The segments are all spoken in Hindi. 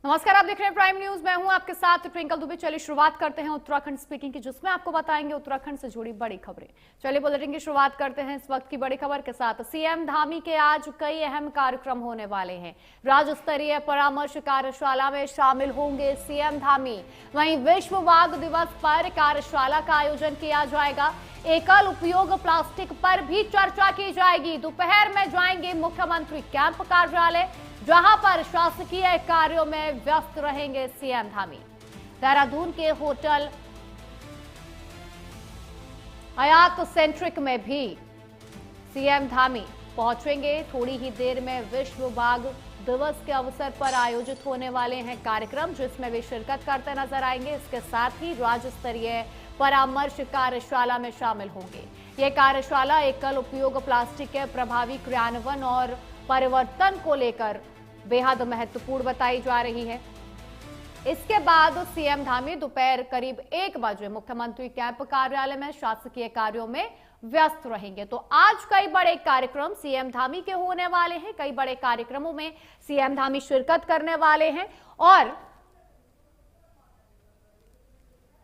नमस्कार, आप देख रहे हैं प्राइम न्यूज। मैं हूं आपके साथ ट्विंकल दुबे। चलिए शुरुआत करते हैं उत्तराखंड स्पीकिंग की, जिसमें आपको बताएंगे उत्तराखंड से जुड़ी बड़ी खबरें। चलिए बुलेटिन की शुरुआत करते हैं इस वक्त की बड़ी खबर के साथ। सीएम धामी के आज कई अहम कार्यक्रम होने वाले हैं। राज्य स्तरीय परामर्श कार्यशाला में शामिल होंगे सीएम धामी। वहीं विश्व बाघ दिवस पर कार्यशाला का आयोजन किया जाएगा। एकल उपयोग प्लास्टिक पर भी चर्चा की जाएगी। दोपहर में जाएंगे मुख्यमंत्री कैंप कार्यालय, जहां पर शासकीय कार्यों में व्यस्त रहेंगे सीएम धामी। देहरादून के होटल हयात सेंट्रिक में भी सीएम धामी पहुंचेंगे। थोड़ी ही देर में विश्व बाघ दिवस के अवसर पर आयोजित होने वाले हैं कार्यक्रम, जिसमें वे शिरकत करते नजर आएंगे। इसके साथ ही राज्य स्तरीय परामर्श कार्यशाला में शामिल होंगे। यह कार्यशाला एकल उपयोग प्लास्टिक के प्रभावी क्रियान्वयन और परिवर्तन को लेकर बेहद महत्वपूर्ण बताई जा रही है। इसके बाद सीएम धामी दोपहर करीब 1 बजे मुख्यमंत्री कैंप कार्यालय में शासकीय कार्यों में व्यस्त रहेंगे। तो आज कई बड़े कार्यक्रम सीएम धामी के होने वाले हैं। कई बड़े कार्यक्रमों में सीएम धामी शिरकत करने वाले हैं और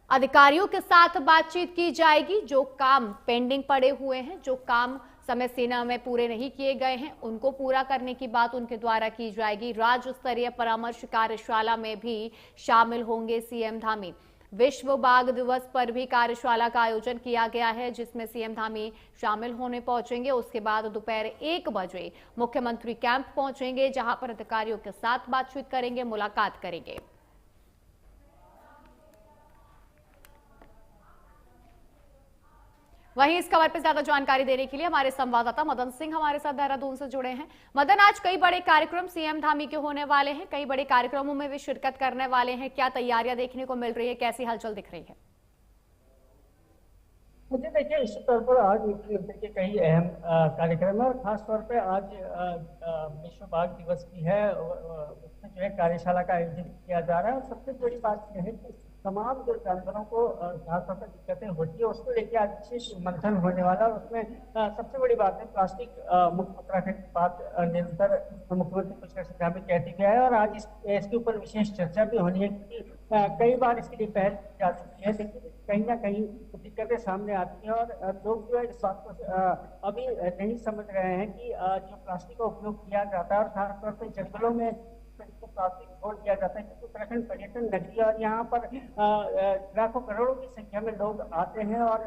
अधिकारियों के साथ बातचीत की जाएगी। जो काम पेंडिंग पड़े हुए हैं, जो काम समय सीमा में पूरे नहीं किए गए हैं, उनको पूरा करने की बात उनके द्वारा की जाएगी। राज्य स्तरीय परामर्श कार्यशाला में भी शामिल होंगे सीएम धामी। विश्व बाघ दिवस पर भी कार्यशाला का आयोजन किया गया है, जिसमें सीएम धामी शामिल होने पहुंचेंगे। उसके बाद दोपहर 1 बजे मुख्यमंत्री कैंप पहुंचेंगे, जहां पर अधिकारियों के साथ बातचीत करेंगे, मुलाकात करेंगे। वहीं इस खबर पर ज्यादा जानकारी देने के लिए हमारे संवाददाता मदन सिंह हमारे साथ देहरादून से जुड़े हैं। मदन, आज कई बड़े कार्यक्रम सीएम धामी के होने वाले हैं। कई बड़े कार्यक्रमों में वे शिरकत करने वाले हैं। क्या तैयारियां देखने को मिल रही है, कैसी हलचल दिख रही है? मुझे देखिए, इसी तौर पर आज मुख्यमंत्री के कई अहम कार्यक्रम है और खास तौर पे आज विश्व बाघ दिवस भी है। उसमें जो है कार्यशाला का आयोजन किया जा रहा है और सबसे बड़ी बात यह है कि तमाम जो जानवरों को खास तौर पर दिक्कतें होती है, उसको लेकर आज विशेष मंथन होने वाला है। उसमें सबसे बड़ी बात है प्लास्टिक मुक्त उत्तराखंड की बात निरंतर मुख्यमंत्री पुष्कर सिंह धामी कहते गए हैं और आज इसके ऊपर विशेष चर्चा भी होनी है, क्योंकि कई बार इसके लिए पहल की जा चुकी है, लेकिन कहीं ना कहीं दिक्कतें सामने आती हैं और लोग जो है इस बात को अभी नहीं समझ रहे हैं कि जो प्लास्टिक का उपयोग किया जाता है और खासतौर पर जंगलों में प्लास्टिक छोड़ दिया जाता है, क्योंकि उत्तराखंड पर्यटन नगरी है और यहाँ पर लाखों करोड़ों की संख्या में लोग आते हैं और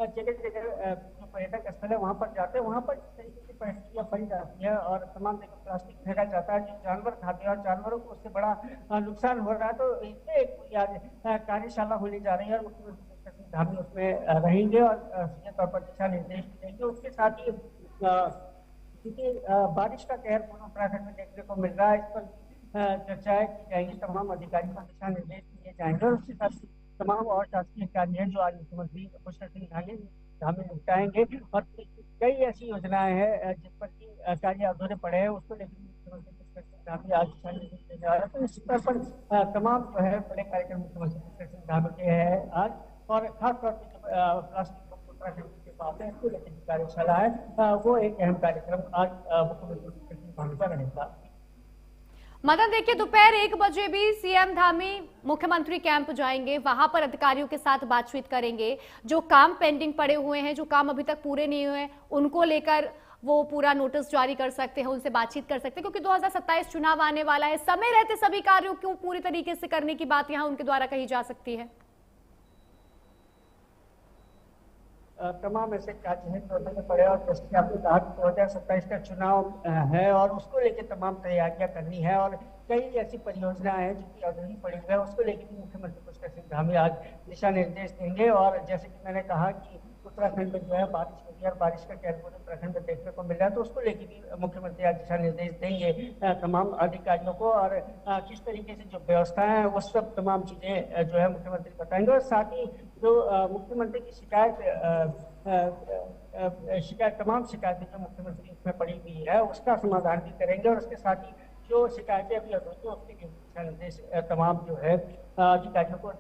जगह जगह जो पर्यटक स्थल है वहाँ पर जाते हैं। वहाँ पर इस तरीके की परिस्थितियाँ बन जाती है और तमाम जगह प्लास्टिक फेंका जाता है, जो जानवर खाते हैं और जानवरों को उससे बड़ा नुकसान हो रहा है। तो इसमें एक पूरी आज कार्यशाला होने जा रही है और मुख्यमंत्री धामी उसमें रहेंगे और सीधे तौर पर दिशा निर्देश देंगे। उसके साथ ही क्योंकि बारिश का कहर पूर्ण उत्तराखंड में देखने को मिल रहा है, इस पर चर्चाएं की जाएंगी, तमाम अधिकारियों को दिशा निर्देश दिए जाएंगे और उसके साथ तमाम और शासकीय कार्य हैं जो आज मुख्यमंत्री पुष्कर सिंह धामी निपटाएंगे। और कई ऐसी योजनाएं हैं जिस पर की कार्य अधूरे पड़े हैं, उसको लेकर मुख्यमंत्री पुष्कर सिंह धामी आज दिशा निर्देश देने जा रहे हैं। तो इस स्तर पर तमाम जो है बड़े कार्यक्रम मुख्यमंत्री पुष्कर सिंह धामी के हैं आज। और खासतौर पर प्लास्टिक मुक्त उत्तराखंड के बात है, इसको लेकर कार्यशाला है, वो एक अहम कार्यक्रम आज मुख्यमंत्री पुष्कर सिंह धामी का रहेगा। मदन, देखिए दोपहर 1 बजे भी सीएम धामी मुख्यमंत्री कैंप जाएंगे, वहां पर अधिकारियों के साथ बातचीत करेंगे। जो काम पेंडिंग पड़े हुए हैं, जो काम अभी तक पूरे नहीं हुए, उनको लेकर वो पूरा नोटिस जारी कर सकते हैं, उनसे बातचीत कर सकते हैं, क्योंकि 2027 चुनाव आने वाला है। समय रहते सभी कार्यों को पूरी तरीके से करने की बात यहाँ उनके द्वारा कही जा सकती है। तमाम ऐसे कार्य हैं जो अधूरे पड़े और जैसे कि आपने कहा 2027 का चुनाव है और उसको लेकर तमाम तैयारियां करनी है और कई ऐसी परियोजनाएं हैं जो कि अधूरी पड़ी हुई है, उसको लेकर भी मुख्यमंत्री पुष्कर सिंह धामी आज दिशा निर्देश देंगे। और जैसे कि मैंने कहा कि उत्तराखंड में जो है बारिश होती है और बारिश का कहर पूरे उत्तराखंड में देखने को मिल रहा है, तो उसको लेकर भी मुख्यमंत्री आज दिशा निर्देश देंगे तमाम अधिकारियों को और किस तरीके से जो व्यवस्था है वो सब तमाम चीजें जो है मुख्यमंत्री बताएंगे। और साथ ही जो मुख्यमंत्री की तमाम शिकायतें जो मुख्यमंत्री उसमें पड़ी हुई है उसका समाधान भी करेंगे और उसके साथ ही जो शिकायतें अभी अधूरी है उसके दिशा निर्देश तमाम जो है अधिकारियों को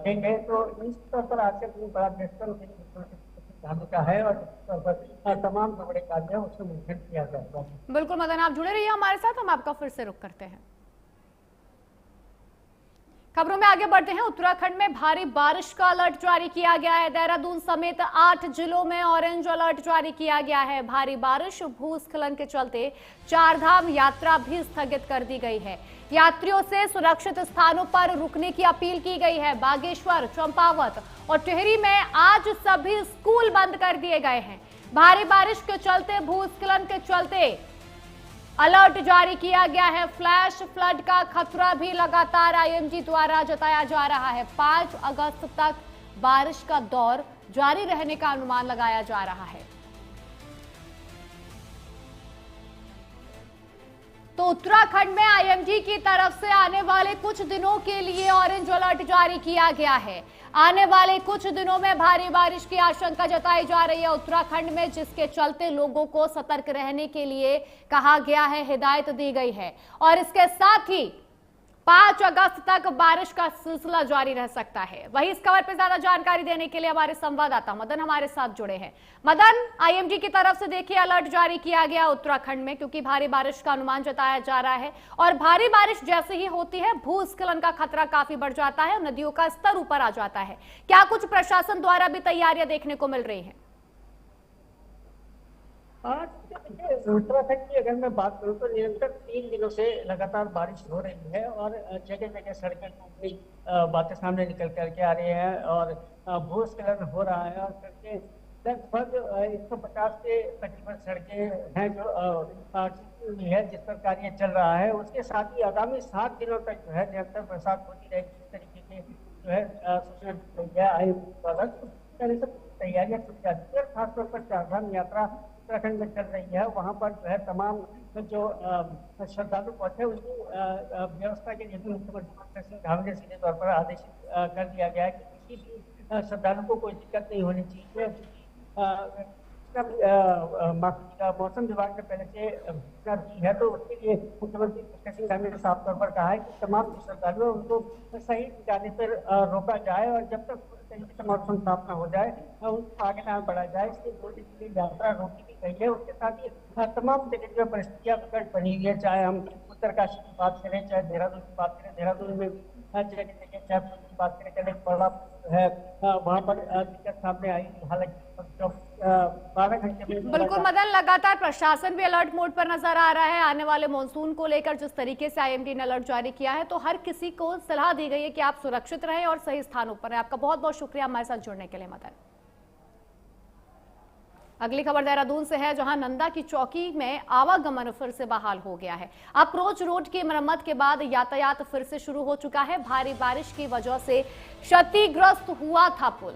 देंगे। तो इस तौर पर आज का दिन बड़ा मुख्यमंत्री का है और तमाम जो बड़े कार्य है उसको मुमकिन किया जाएगा। बिल्कुल मदन, आप जुड़े रहिए हमारे साथ, हम आपका फिर से रुख करते हैं। खबरों में आगे बढ़ते हैं। उत्तराखंड में भारी बारिश का अलर्ट जारी किया गया है। देहरादून समेत 8 जिलों में ऑरेंज अलर्ट जारी किया गया है। भारी बारिश, भूस्खलन के चलते चारधाम यात्रा भी स्थगित कर दी गई है। यात्रियों से सुरक्षित स्थानों पर रुकने की अपील की गई है। बागेश्वर, चंपावत और टिहरी में आज सभी स्कूल बंद कर दिए गए हैं। भारी बारिश के चलते, भूस्खलन के चलते अलर्ट जारी किया गया है। फ्लैश फ्लड का खतरा भी लगातार आईएमडी द्वारा जताया जा रहा है। 5 अगस्त तक बारिश का दौर जारी रहने का अनुमान लगाया जा रहा है। तो उत्तराखंड में आईएमडी की तरफ से आने वाले कुछ दिनों के लिए ऑरेंज अलर्ट जारी किया गया है। आने वाले कुछ दिनों में भारी बारिश की आशंका जताई जा रही है उत्तराखंड में, जिसके चलते लोगों को सतर्क रहने के लिए कहा गया है, हिदायत दी गई है। और इसके साथ ही 5 अगस्त तक बारिश का सिलसिला जारी रह सकता है। वहीं इस खबर पर ज्यादा जानकारी देने के लिए हमारे संवाददाता मदन हमारे साथ जुड़े हैं। मदन, आईएमडी की तरफ से देखिए अलर्ट जारी किया गया उत्तराखंड में, क्योंकि भारी बारिश का अनुमान जताया जा रहा है और भारी बारिश जैसे ही होती है भूस्खलन का खतरा काफी बढ़ जाता है और नदियों का स्तर ऊपर आ जाता है। क्या कुछ प्रशासन द्वारा भी तैयारियां देखने को मिल रही है? आज उत्तराखंड की अगर मैं बात करूं तो निरंतर 3 दिनों से लगातार बारिश हो रही है और जगह जगह सड़कें टूट गई, बातें सामने निकल करके आ रही हैं और भूस्खलन हो रहा है। और सड़कें लगभग 150 के करीबन सड़कें हैं जो हुई है, जिस पर कार्य चल रहा है। उसके साथ ही आगामी 7 दिनों तक जो है निरंतर बरसात होती रहेगी। इस तरीके के जो है सूचना दी गई है आईएमडी द्वारा। तैयारियां की जाती है। खासतौर पर चारधाम यात्रा उत्तराखंड में चल रही है, वहाँ पर जो है तमाम जो श्रद्धालु पहुंचे उनकी व्यवस्था के लिए भी मुख्यमंत्री सिंह धामी ने सीधे तौर पर आदेशित कर दिया गया है कि किसी भी श्रद्धालु को कोई दिक्कत नहीं होनी चाहिए। मौसम विभाग ने पहले से सूचना दी है, तो उसके लिए मुख्यमंत्री सिंह धामी ने साफ तौर पर कहा है कि तमाम श्रद्धालु उनको सही ठिकाने पर रोका जाए और जब तक तरीके से मौसम साफ न हो जाए उनको आगे न बढ़ा जाए। इसलिए 2 दिन की यात्रा रोकी भी गई है। उसके साथ ही तमाम जगह जो परिस्थितियां विकट बनी हुई है, चाहे हम उत्तरकाशी की बात करें, चाहे देहरादून की बात करें, देहरादून में जगह जगह चाहे की बात करें, चले बड़ा है वहाँ पर दिक्कत सामने आई। हालांकि 12 घंटे में बिल्कुल मदन, लगातार प्रशासन भी अलर्ट मोड पर नजर आ रहा है। आने वाले मॉनसून को लेकर जिस तरीके से आईएमडी ने अलर्ट जारी किया है, तो हर किसी को सलाह दी गई है कि आप सुरक्षित रहें और सही स्थानों पर रहें। आपका बहुत बहुत शुक्रिया हमारे साथ जुड़ने के लिए मदन। अगली खबर देहरादून से है, जहां नंदा की चौकी में आवागमन फिर से बहाल हो गया है। अप्रोच रोड की मरम्मत के बाद यातायात फिर से शुरू हो चुका है। भारी बारिश की वजह से क्षतिग्रस्त हुआ था पुल।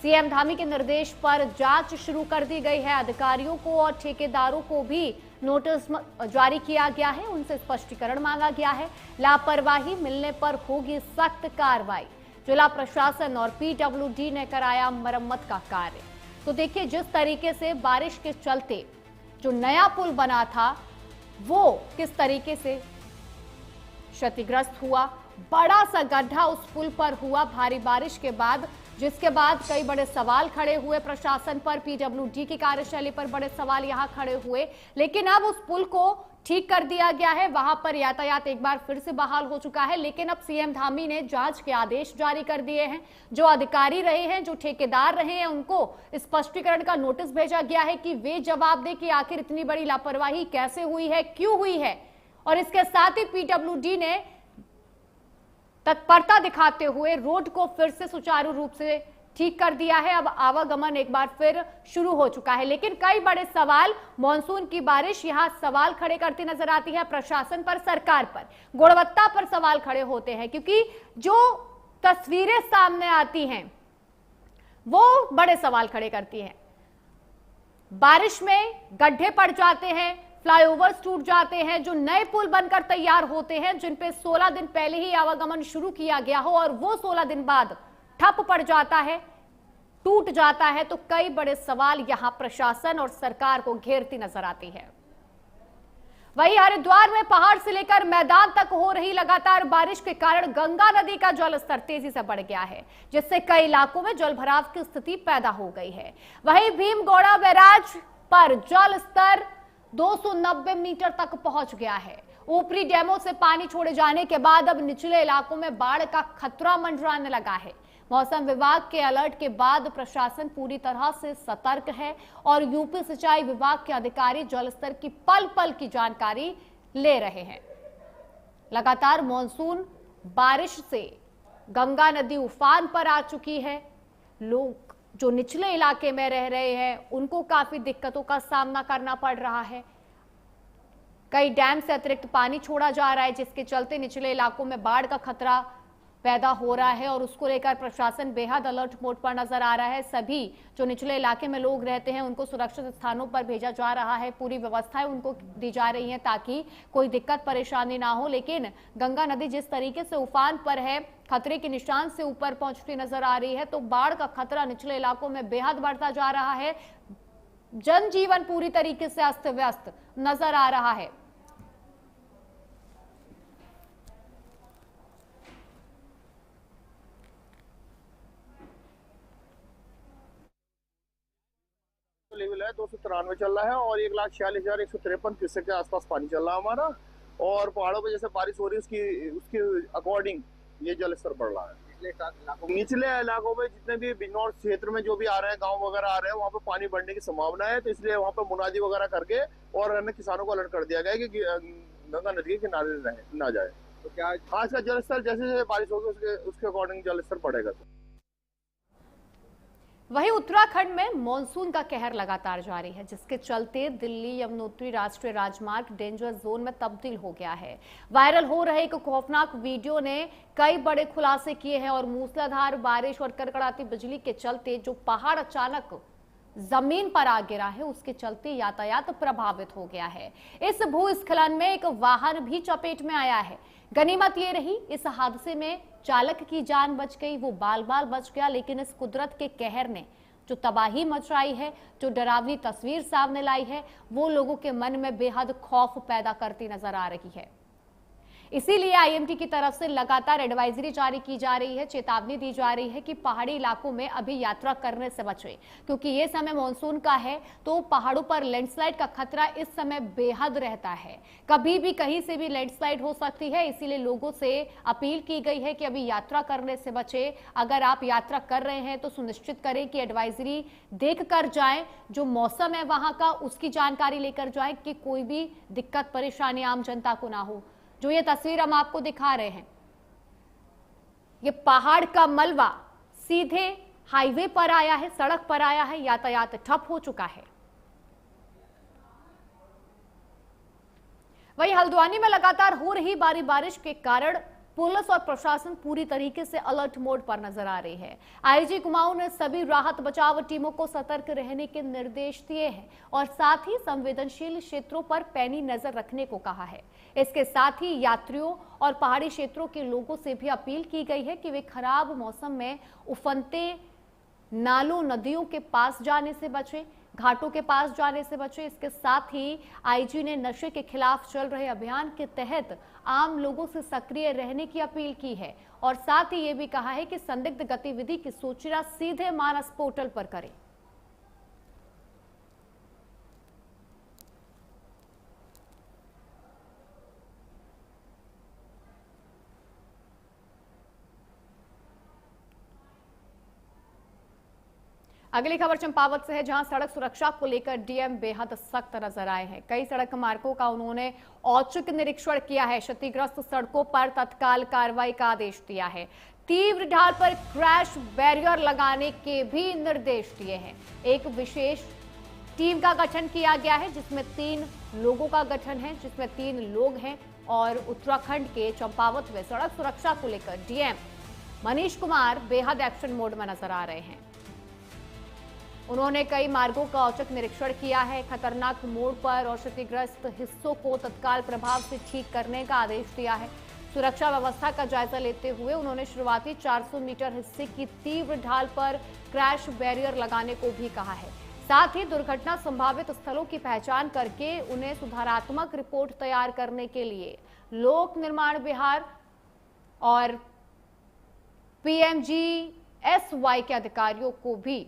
सीएम धामी के निर्देश पर जांच शुरू कर दी गई है। अधिकारियों को और ठेकेदारों को भी नोटिस जारी किया गया है। उनसे स्पष्टीकरण मांगा गया है। लापरवाही मिलने पर होगी सख्त कार्रवाई। जिला प्रशासन और पीडब्ल्यूडी ने कराया मरम्मत का कार्य। तो देखिए, जिस तरीके से बारिश के चलते जो नया पुल बना था वो किस तरीके से क्षतिग्रस्त हुआ। बड़ा सा गड्ढा उस पुल पर हुआ भारी बारिश के बाद, जिसके बाद कई बड़े सवाल खड़े हुए प्रशासन पर, पीडब्ल्यूडी की कार्यशैली पर बड़े सवाल यहां खड़े हुए। लेकिन अब उस पुल को ठीक कर दिया गया है। वहां पर यातायात एक बार फिर से बहाल हो चुका है। लेकिन अब सीएम धामी ने जांच के आदेश जारी कर दिए हैं। जो अधिकारी रहे हैं, जो ठेकेदार रहे हैं, उनको स्पष्टीकरण का नोटिस भेजा गया है कि वे जवाब दें कि आखिर इतनी बड़ी लापरवाही कैसे हुई है, क्यों हुई है। और इसके साथ ही पीडब्ल्यूडी ने तत्परता दिखाते हुए रोड को फिर से सुचारू रूप से ठीक कर दिया है। अब आवागमन एक बार फिर शुरू हो चुका है। लेकिन कई बड़े सवाल, मॉनसून की बारिश यहां सवाल खड़े करती नजर आती है प्रशासन पर, सरकार पर, गुणवत्ता पर सवाल खड़े होते हैं, क्योंकि जो तस्वीरें सामने आती हैं वो बड़े सवाल खड़े करती हैं। बारिश में गड्ढे पड़ जाते हैं, फ्लाईओवर्स टूट जाते हैं, जो नए पुल बनकर तैयार होते हैं, जिन पे 16 दिन पहले ही आवागमन शुरू किया गया हो और वो 16 दिन बाद ठप पड़ जाता है, टूट जाता है। तो कई बड़े सवाल यहां प्रशासन और सरकार को घेरती नजर आती है। वहीं हरिद्वार में पहाड़ से लेकर मैदान तक हो रही लगातार बारिश के कारण गंगा नदी का जलस्तर तेजी से बढ़ गया है, जिससे कई इलाकों में जलभराव की स्थिति पैदा हो गई है। वहीं भीमगौड़ा बैराज पर जल स्तर 290 मीटर तक पहुंच गया है। ऊपरी डैमों से पानी छोड़े जाने के बाद अब निचले इलाकों में बाढ़ का खतरा मंडराने लगा है। मौसम विभाग के अलर्ट के बाद प्रशासन पूरी तरह से सतर्क है और यूपी सिंचाई विभाग के अधिकारी जलस्तर की पल पल की जानकारी ले रहे हैं। लगातार मॉनसून बारिश से गंगा नदी उफान पर आ चुकी है। लोग जो निचले इलाके में रह रहे हैं उनको काफी दिक्कतों का सामना करना पड़ रहा है। कई डैम से अतिरिक्त पानी छोड़ा जा रहा है, जिसके चलते निचले इलाकों में बाढ़ का खतरा पैदा हो रहा है और उसको लेकर प्रशासन बेहद अलर्ट मोड पर नजर आ रहा है। सभी जो निचले इलाके में लोग रहते हैं उनको सुरक्षित स्थानों पर भेजा जा रहा है। पूरी व्यवस्थाएं उनको दी जा रही हैं ताकि कोई दिक्कत परेशानी ना हो। लेकिन गंगा नदी जिस तरीके से उफान पर है, खतरे के निशान से ऊपर पहुंचती नजर आ रही है, तो बाढ़ का खतरा निचले इलाकों में बेहद बढ़ता जा रहा है। जनजीवन पूरी तरीके से अस्त व्यस्त नजर आ रहा है। लेवल है 293 चल रहा है और 1,46,153 क्यूसेक के आसपास पानी चल रहा है हमारा। और पहाड़ों पे जैसे बारिश हो रही है उसके अकॉर्डिंग ये जल स्तर बढ़ रहा है। निचले इलाकों में जितने भी बिजनौर क्षेत्र में जो भी आ रहे हैं, गांव वगैरह आ रहे हैं, वहाँ पे पानी बढ़ने की संभावना है। तो इसलिए वहाँ पे मुनादी वगैरह करके और अन्य किसानों को अलर्ट कर दिया गया है कि गंगा नदी के किनारे ना जाए। तो क्या आज का जल स्तर जैसे जैसे बारिश होगी उसके अकॉर्डिंग जल स्तर बढ़ेगा। वहीं उत्तराखंड में मॉनसून का कहर लगातार जारी है, जिसके चलते दिल्ली यमुनोत्री राष्ट्रीय राजमार्ग डेंजर जोन में तब्दील हो गया है। वायरल हो रहे एक खौफनाक वीडियो ने कई बड़े खुलासे किए हैं और मूसलाधार बारिश और कड़कड़ाती बिजली के चलते जो पहाड़ अचानक जमीन पर आ गिरा है, उसके चलते यातायात प्रभावित हो गया है। इस भूस्खलन में एक वाहन भी चपेट में आया है। गनीमत ये रही इस हादसे में चालक की जान बच गई, वो बाल बाल बच गया। लेकिन इस कुदरत के कहर ने जो तबाही मचाई है, जो डरावनी तस्वीर सामने लाई है, वो लोगों के मन में बेहद खौफ पैदा करती नजर आ रही है। इसीलिए आईएमडी की तरफ से लगातार एडवाइजरी जारी की जा रही है, चेतावनी दी जा रही है कि पहाड़ी इलाकों में अभी यात्रा करने से बचें, क्योंकि ये समय मानसून का है तो पहाड़ों पर लैंडस्लाइड का खतरा इस समय बेहद रहता है। कभी भी कहीं से भी लैंडस्लाइड हो सकती है। इसीलिए लोगों से अपील की गई है कि अभी यात्रा करने से बचें। अगर आप यात्रा कर रहे हैं तो सुनिश्चित करें कि एडवाइजरी देख कर जाएं, जो मौसम है वहां का उसकी जानकारी लेकर जाएं कि कोई भी दिक्कत परेशानी आम जनता को ना हो। जो ये तस्वीर हम आपको दिखा रहे हैं, ये पहाड़ का मलबा सीधे हाईवे पर आया है, सड़क पर आया है, यातायात ठप हो चुका है। वहीं हल्द्वानी में लगातार हो रही भारी बारिश के कारण पुलिस और प्रशासन पूरी तरीके से अलर्ट मोड पर नजर आ रही है। आईजी कुमाऊं ने सभी राहत बचाव टीमों को सतर्क रहने के निर्देश दिए हैं और साथ ही संवेदनशील क्षेत्रों पर पैनी नजर रखने को कहा है। इसके साथ ही यात्रियों और पहाड़ी क्षेत्रों के लोगों से भी अपील की गई है कि वे खराब मौसम में उफनते नालों नदियों के पास जाने से बचें, घाटों के पास जाने से बचें। इसके साथ ही आईजी ने नशे के खिलाफ चल रहे अभियान के तहत आम लोगों से सक्रिय रहने की अपील की है और साथ ही ये भी कहा है कि संदिग्ध गतिविधि की सूचना सीधे मानस पोर्टल पर करें। अगली खबर चंपावत से है, जहां सड़क सुरक्षा को लेकर डीएम बेहद सख्त नजर आए हैं। कई सड़क मार्गों का उन्होंने औचक निरीक्षण किया है। क्षतिग्रस्त सड़कों पर तत्काल कार्रवाई का आदेश दिया है। तीव्र ढाल पर क्रैश बैरियर लगाने के भी निर्देश दिए हैं। एक विशेष टीम का गठन किया गया है, जिसमें 3 लोगों का गठन है, जिसमें 3 लोग हैं। और उत्तराखंड के चंपावत में सड़क सुरक्षा को लेकर डीएम मनीष कुमार बेहद एक्शन मोड में नजर आ रहे हैं। उन्होंने कई मार्गों का औचक निरीक्षण किया है। खतरनाक मोड़ पर और क्षतिग्रस्त हिस्सों को तत्काल प्रभाव से ठीक करने का आदेश दिया है। सुरक्षा व्यवस्था का जायजा लेते हुए उन्होंने शुरुआती 400 मीटर हिस्से की तीव्र ढाल पर क्रैश बैरियर लगाने को भी कहा है। साथ ही दुर्घटना संभावित स्थलों की पहचान करके उन्हें सुधारात्मक रिपोर्ट तैयार करने के लिए लोक निर्माण विभाग और पीएमजीएसवाई के अधिकारियों को भी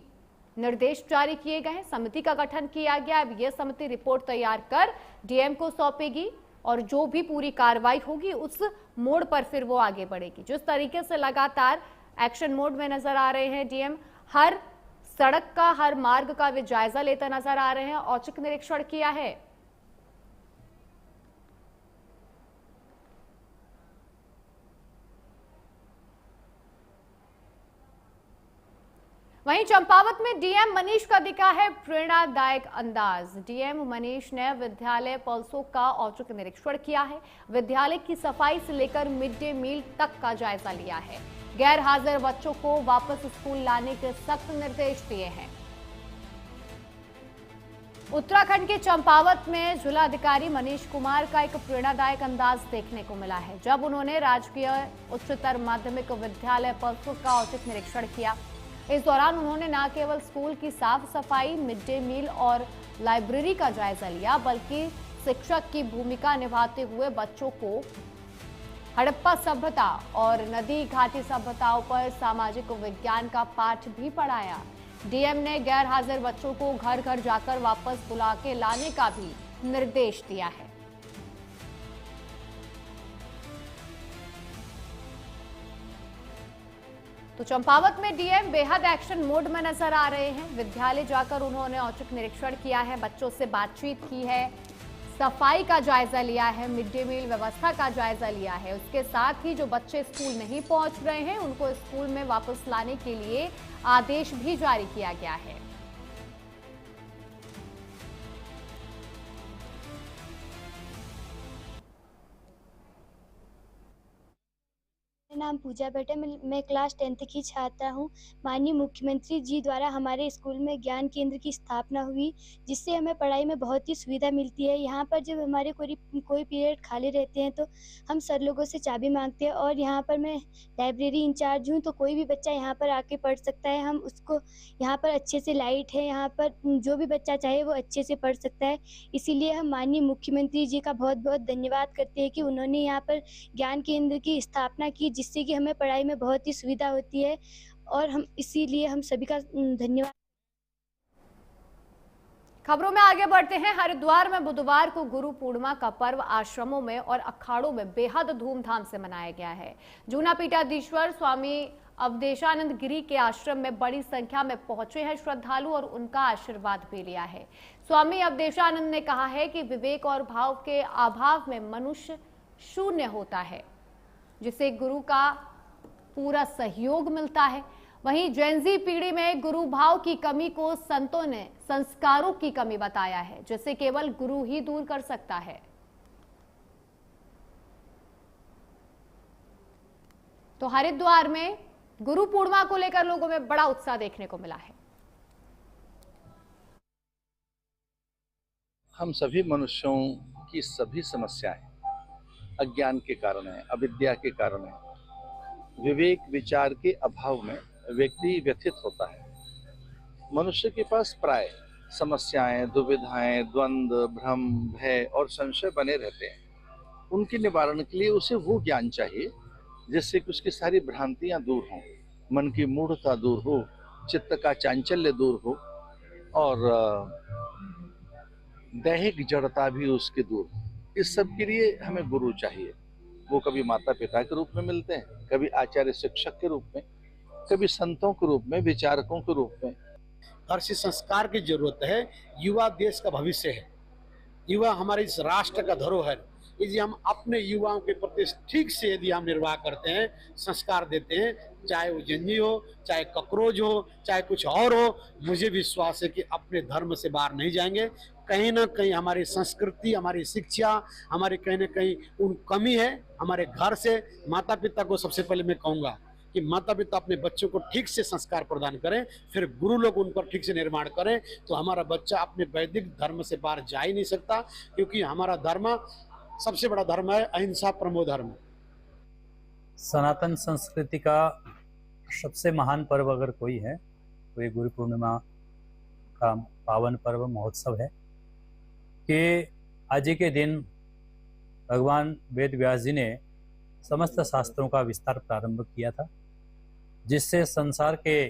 निर्देश जारी किए गए हैं। समिति का गठन किया गया। अब यह समिति रिपोर्ट तैयार कर डीएम को सौंपेगी और जो भी पूरी कार्रवाई होगी उस मोड़ पर फिर वो आगे बढ़ेगी। जिस तरीके से लगातार एक्शन मोड में नजर आ रहे हैं डीएम, हर सड़क का, हर मार्ग का वे जायजा लेते नजर आ रहे हैं, औचक निरीक्षण किया है। वहीं चंपावत में डीएम मनीष का दिखा है प्रेरणादायक अंदाज। डीएम मनीष ने विद्यालय पल्सो का औचक निरीक्षण किया है। विद्यालय की सफाई से लेकर मिड डे मील तक का जायजा लिया है। गैर हाजिर बच्चों को वापस स्कूल लाने के सख्त निर्देश दिए हैं। उत्तराखंड के चंपावत में जिलाधिकारी मनीष कुमार का एक प्रेरणादायक अंदाज देखने को मिला है, जब उन्होंने राजकीय उच्चतर माध्यमिक विद्यालय पल्सो का औचक निरीक्षण किया। इस दौरान उन्होंने न केवल स्कूल की साफ सफाई, मिड डे मील और लाइब्रेरी का जायजा लिया, बल्कि शिक्षक की भूमिका निभाते हुए बच्चों को हड़प्पा सभ्यता और नदी घाटी सभ्यताओं पर सामाजिक विज्ञान का पाठ भी पढ़ाया। डीएम ने गैर हाजिर बच्चों को घर घर जाकर वापस बुला के लाने का भी निर्देश दिया है। तो चंपावत में डीएम बेहद एक्शन मोड में नजर आ रहे हैं। विद्यालय जाकर उन्होंने औचक निरीक्षण किया है, बच्चों से बातचीत की है, सफाई का जायजा लिया है, मिड डे मील व्यवस्था का जायजा लिया है। उसके साथ ही जो बच्चे स्कूल नहीं पहुंच रहे हैं उनको स्कूल में वापस लाने के लिए आदेश भी जारी किया गया है। मेरा नाम पूजा भट्ट है। मैं क्लास 10th की छात्रा हूँ। माननीय मुख्यमंत्री जी द्वारा हमारे स्कूल में ज्ञान केंद्र की स्थापना हुई, जिससे हमें पढ़ाई में बहुत ही सुविधा मिलती है। यहाँ पर जब हमारे कोई पीरियड खाली रहते हैं तो हम सर लोगों से चाबी मांगते हैं, और यहाँ पर मैं लाइब्रेरी इंचार्ज हूँ, तो कोई भी बच्चा यहाँ पर आके पढ़ सकता है। हम उसको यहाँ पर अच्छे से लाइट है, यहाँ पर जो भी बच्चा चाहे वो अच्छे से पढ़ सकता है। इसीलिए हम माननीय मुख्यमंत्री जी का बहुत बहुत धन्यवाद करते हैं कि उन्होंने यहाँ पर ज्ञान केंद्र की स्थापना की, जिससे कि हमें पढ़ाई में बहुत ही सुविधा होती है, और हम इसीलिए हम सभी का धन्यवाद। खबरों में आगे बढ़ते हैं। हरिद्वार में बुधवार को गुरु पूर्णिमा का पर्व आश्रमों में और अखाड़ों में बेहद धूमधाम से मनाया गया है। जूना पीठाधीश्वर स्वामी अवधेशानंद गिरी के आश्रम में बड़ी संख्या में पहुंचे हैं श्रद्धालु और उनका आशीर्वाद भी लिया है। स्वामी अवधेशानंद ने कहा है कि विवेक और भाव के अभाव में मनुष्य शून्य होता है, जिसे गुरु का पूरा सहयोग मिलता है। वहीं जेनजी पीढ़ी में गुरु भाव की कमी को संतों ने संस्कारों की कमी बताया है, जिसे केवल गुरु ही दूर कर सकता है। तो हरिद्वार में गुरु पूर्णिमा को लेकर लोगों में बड़ा उत्साह देखने को मिला है। हम सभी मनुष्यों की सभी समस्याएं अज्ञान के कारण है, अविद्या के कारण है। विवेक विचार के अभाव में व्यक्ति व्यथित होता है। मनुष्य के पास प्राय समस्याएं, दुविधाएं, द्वंद्व, भ्रम, भय और संशय बने रहते हैं। उनके निवारण के लिए उसे वो ज्ञान चाहिए जिससे कि उसकी सारी भ्रांतियां दूर हों, मन की मूढ़ता दूर हो, चित्त का चांचल्य दूर हो और दैहिक जड़ता भी उसकी दूर हो। इस सब के लिए हमें गुरु चाहिए। वो कभी माता पिता के रूप में मिलते हैं, कभी आचार्य शिक्षक के रूप में, कभी संतों के रूप में, विचारकों के रूप में। ऐसे संस्कार की जरूरत है। युवा देश का भविष्य है, युवा हमारे इस राष्ट्र का धरोहर। यदि हम अपने युवाओं के प्रति ठीक से यदि हम निर्वाह करते हैं, संस्कार देते हैं, चाहे वो जंजी हो, चाहे ककरोज हो, चाहे कुछ और हो, मुझे विश्वास है कि अपने धर्म से बाहर नहीं जाएंगे। कहीं ना कहीं हमारी संस्कृति, हमारी शिक्षा, हमारी कहीं ना कहीं उन कमी है। हमारे घर से माता पिता को सबसे पहले मैं कहूँगा कि माता पिता अपने बच्चों को ठीक से संस्कार प्रदान करें, फिर गुरु लोग उन पर ठीक से निर्माण करें, तो हमारा बच्चा अपने वैदिक धर्म से बाहर जा ही नहीं सकता। क्योंकि हमारा धर्म सबसे बड़ा धर्म है अहिंसा परमो धर्म। सनातन संस्कृति का सबसे महान पर्व अगर कोई है तो ये गुरु पूर्णिमा का पावन पर्व महोत्सव है कि आज के दिन भगवान वेद व्यास जी ने समस्त शास्त्रों का विस्तार प्रारंभ किया था, जिससे संसार के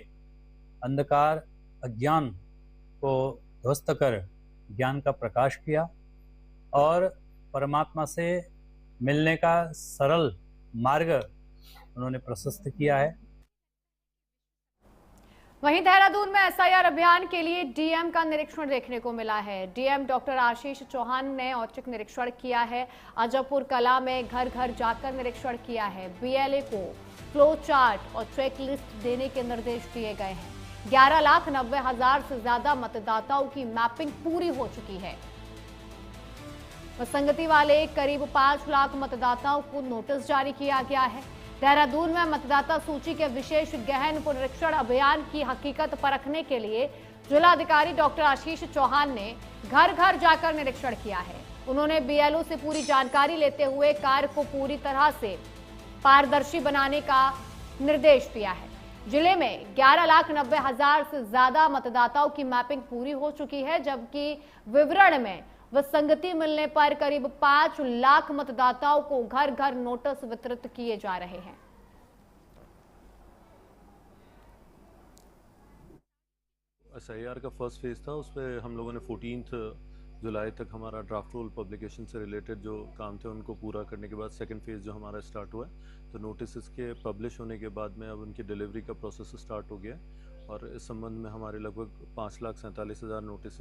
अंधकार अज्ञान को ध्वस्त कर ज्ञान का प्रकाश किया और परमात्मा से मिलने का सरल मार्ग उन्होंने प्रशस्त किया है। वहीं देहरादून में एसआईआर अभियान के लिए डीएम का निरीक्षण देखने को मिला है। डीएम डॉक्टर आशीष चौहान ने औचक निरीक्षण किया है। अजयपुर कला में घर घर जाकर निरीक्षण किया है। बीएलए को फ्लो चार्ट और चेक लिस्ट देने के निर्देश दिए गए हैं। 11,90,000 से ज्यादा मतदाताओं की मैपिंग पूरी हो चुकी है। विसंगति वाले करीब 5 लाख मतदाताओं को नोटिस जारी किया गया है। देहरादून में मतदाता सूची के विशेष गहन पुनरीक्षण अभियान की हकीकत परखने के लिए जिलाधिकारी डॉक्टर आशीष चौहान ने घर घर जाकर निरीक्षण किया है। उन्होंने बीएलओ से पूरी जानकारी लेते हुए कार्य को पूरी तरह से पारदर्शी बनाने का निर्देश दिया है। जिले में 11,90,000 से ज्यादा मतदाताओं की मैपिंग पूरी हो चुकी है, जबकि विवरण में विसंगति मिलने पर करीब 5 लाख मतदाताओं को घर घर नोटिस वितरित किए जा रहे हैं। एसआईआर का फर्स्ट फेज था, उस पर हम लोगों ने 14 जुलाई तक हमारा ड्राफ्ट रोल पब्लिकेशन से रिलेटेड जो काम थे उनको पूरा करने के बाद सेकंड फेज जो हमारा स्टार्ट हुआ है, तो नोटिस के पब्लिश होने के बाद में अब उनकी डिलीवरी का प्रोसेस स्टार्ट हो गया और इस संबंध में हमारे लगभग 5,47,000 नोटिस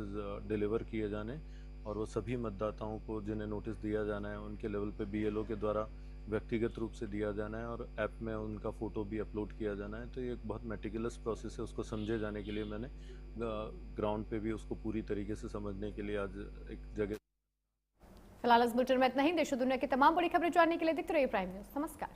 डिलीवर किए जाने और वो सभी मतदाताओं को जिन्हें नोटिस दिया जाना है उनके लेवल पे बीएलओ के द्वारा व्यक्तिगत रूप से दिया जाना है और ऐप में उनका फ़ोटो भी अपलोड किया जाना है। तो ये एक बहुत मेटिकुलस प्रोसेस है, उसको समझे जाने के लिए मैंने ग्राउंड पे भी उसको पूरी तरीके से समझने के लिए आज एक जगह। फिलहाल इस बुलेटिन में इतना ही। देश और दुनिया की तमाम बड़ी खबरें जानने के लिए देखते रहिए प्राइम न्यूज़। नमस्कार।